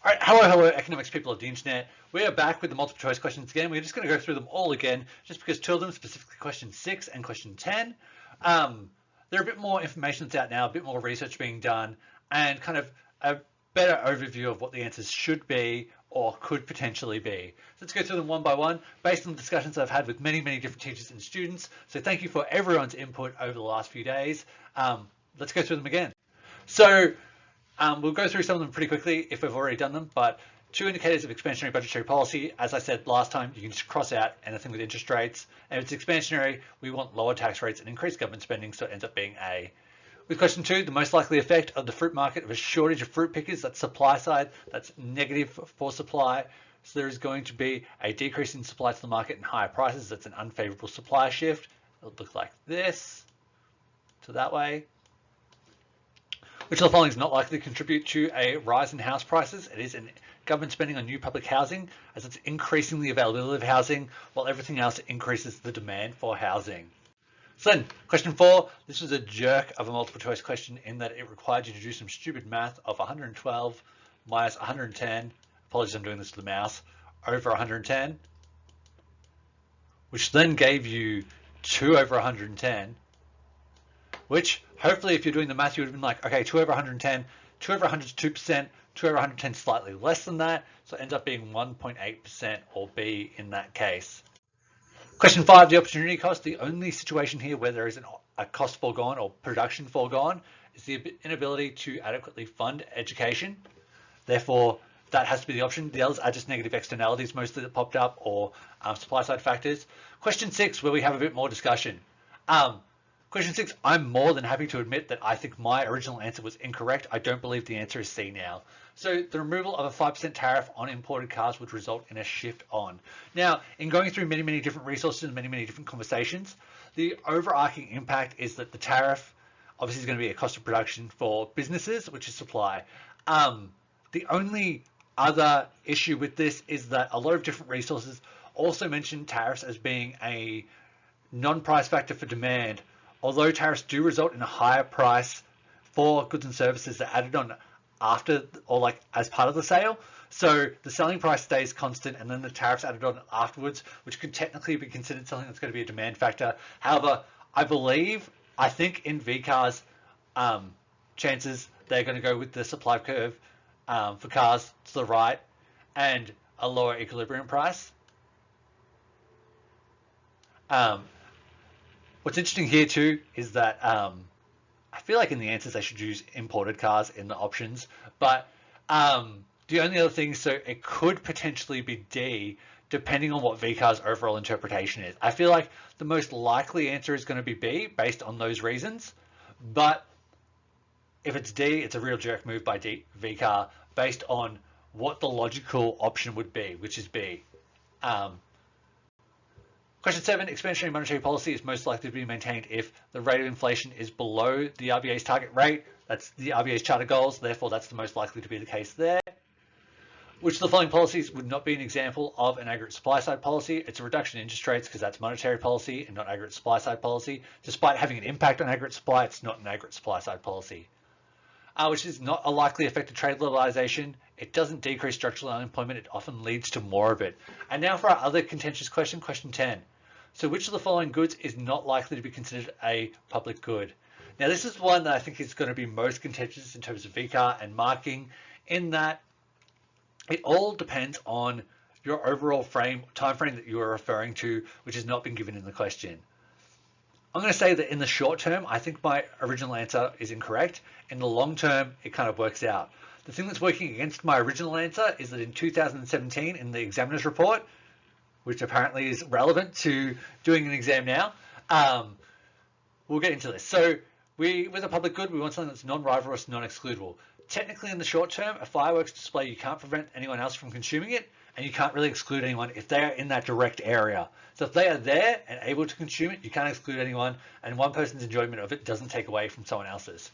All right, hello, economics people of the internet. We are back with the multiple choice questions again. We're just going to go through them all again, just because two of them, specifically question 6 and question 10, there are a bit more information that's out now, a bit more research being done, and kind of a better overview of what the answers should be or could potentially be. So let's go through them one by one, based on the discussions I've had with many different teachers and students. So thank you for everyone's input over the last few days. Let's go through them again. So we'll go through some of them pretty quickly if we've already done them, but two indicators of expansionary budgetary policy. As I said last time, you can just cross out anything with interest rates. And if it's expansionary, we want lower tax rates and increased government spending, so it ends up being A. With question 2, the most likely effect of the fruit market of a shortage of fruit pickers, that's supply side, that's negative for supply. So there is going to be a decrease in supply to the market and higher prices. That's an unfavorable supply shift. It'll look like this to that way. Which of the following is not likely to contribute to a rise in house prices? It is in government spending on new public housing, as it's increasing the availability of housing, while everything else increases the demand for housing. So then, question 4, this was a jerk of a multiple choice question in that it required you to do some stupid math of 112 minus 110, apologies I'm doing this to the mouse, over 110, which then gave you 2 over 110, which hopefully if you're doing the math, you would have been like, okay, 2 over 110, 2 over 100 is 2%, 2 over 110 is slightly less than that, so it ends up being 1.8% or B in that case. Question 5, the opportunity cost. The only situation here where there is a cost foregone or production foregone is the inability to adequately fund education. Therefore, that has to be the option. The others are just negative externalities mostly that popped up, or supply side factors. Question 6, where we have a bit more discussion. Question 6, I'm more than happy to admit that I think my original answer was incorrect. I don't believe the answer is C now. So the removal of a 5% tariff on imported cars would result in a shift on. Now, in going through many different resources and many different conversations, the overarching impact is that the tariff obviously is going to be a cost of production for businesses, which is supply. The only other issue with this is that a lot of different resources also mention tariffs as being a non-price factor for demand. Although tariffs do result in a higher price for goods and services that are added on after or like as part of the sale. So the selling price stays constant and then the tariffs added on afterwards, which could technically be considered something that's going to be a demand factor. However, I think in VCAR's chances, they're going to go with the supply curve for cars to the right and a lower equilibrium price. What's interesting here too is that I feel like in the answers they should use imported cars in the options, but the only other thing, so it could potentially be D depending on what VCAR's overall interpretation is. I feel like the most likely answer is going to be B based on those reasons, but if it's D, it's a real jerk move by VCAR based on what the logical option would be, which is B. Question 7, expansionary monetary policy is most likely to be maintained if the rate of inflation is below the RBA's target rate. That's the RBA's charter goals, therefore that's the most likely to be the case there. Which of the following policies would not be an example of an aggregate supply side policy? It's a reduction in interest rates because that's monetary policy and not aggregate supply side policy. Despite having an impact on aggregate supply, it's not an aggregate supply side policy. Which is not a likely effect of trade liberalization. It doesn't decrease structural unemployment, it often leads to more of it. And now for our other contentious question, question 10. So which of the following goods is not likely to be considered a public good? Now this is one that I think is going to be most contentious in terms of VCAR and marking, in that it all depends on your overall time frame that you are referring to, which has not been given in the question. I'm going to say that in the short term, I think my original answer is incorrect. In the long term, it kind of works out. The thing that's working against my original answer is that in 2017, in the examiner's report, which apparently is relevant to doing an exam now, we'll get into this. So with a public good, we want something that's non-rivalrous, non-excludable. Technically in the short term, a fireworks display, you can't prevent anyone else from consuming it, and you can't really exclude anyone if they are in that direct area. So if they are there and able to consume it, you can't exclude anyone, and one person's enjoyment of it doesn't take away from someone else's.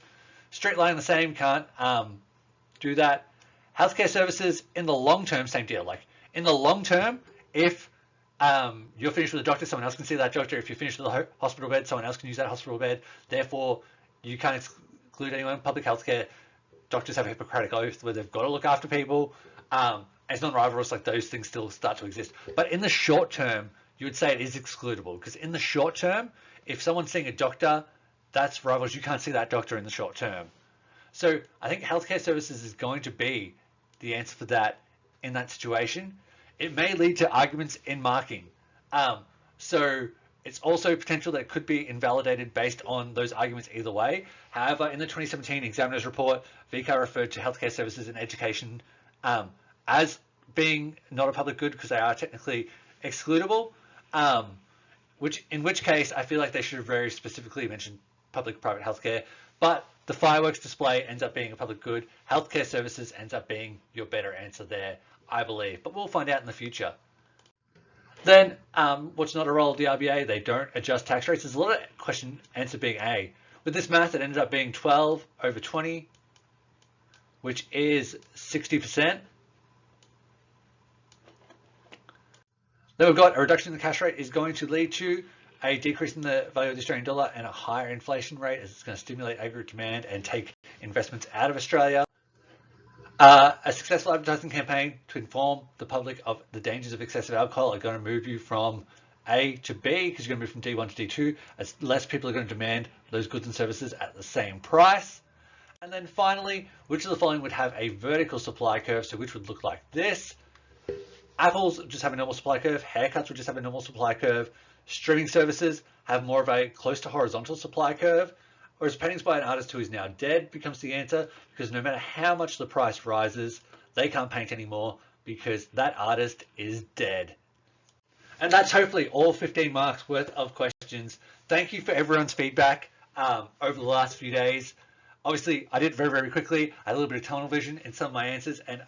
Straight line the same, can't do that. Healthcare services, in the long term, same deal. Like in the long term, if you're finished with a doctor, someone else can see that doctor. If you're finished with a hospital bed, someone else can use that hospital bed. Therefore, you can't exclude anyone. Public healthcare, doctors have a Hippocratic oath where they've got to look after people. As non-rivalrous, like those things still start to exist. But in the short term, you would say it is excludable, because in the short term, if someone's seeing a doctor, that's rivalrous. You can't see that doctor in the short term. So I think healthcare services is going to be the answer for that in that situation. It may lead to arguments in marking. So it's also potential that it could be invalidated based on those arguments either way. However, in the 2017 examiner's report, VCA referred to healthcare services and education as being not a public good because they are technically excludable, in which case I feel like they should have very specifically mentioned public-private healthcare. But the fireworks display ends up being a public good. Healthcare services ends up being your better answer there, I believe. But we'll find out in the future. Then, what's not a role of the RBA? They don't adjust tax rates. There's a lot of question answer being A. With this math, it ended up being 12 over 20, which is 60%. Then we've got a reduction in the cash rate is going to lead to a decrease in the value of the Australian dollar and a higher inflation rate, as it's going to stimulate aggregate demand and take investments out of Australia. A successful advertising campaign to inform the public of the dangers of excessive alcohol are going to move you from A to B, because you're going to move from D1 to D2, as less people are going to demand those goods and services at the same price. And then finally, which of the following would have a vertical supply curve? So which would look like this? Apples just have a normal supply curve. Haircuts would just have a normal supply curve. Streaming services have more of a close to horizontal supply curve. Whereas paintings by an artist who is now dead becomes the answer, because no matter how much the price rises, they can't paint anymore because that artist is dead. And that's hopefully all 15 marks worth of questions. Thank you for everyone's feedback over the last few days. Obviously, I did it very, very quickly. I had a little bit of tunnel vision in some of my answers, and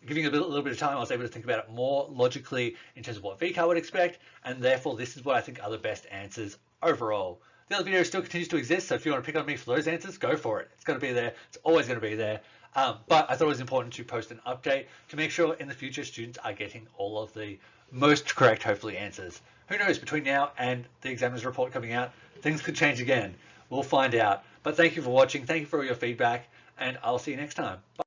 giving a little bit of time, I was able to think about it more logically in terms of what VCA would expect, and therefore this is what I think are the best answers overall. The other video still continues to exist, so if you want to pick on me for those answers, go for it. It's going to be there. It's always going to be there. But I thought it was important to post an update to make sure in the future students are getting all of the most correct, hopefully, answers. Who knows, between now and the examiner's report coming out, things could change again. We'll find out. But thank you for watching. Thank you for all your feedback, and I'll see you next time. Bye.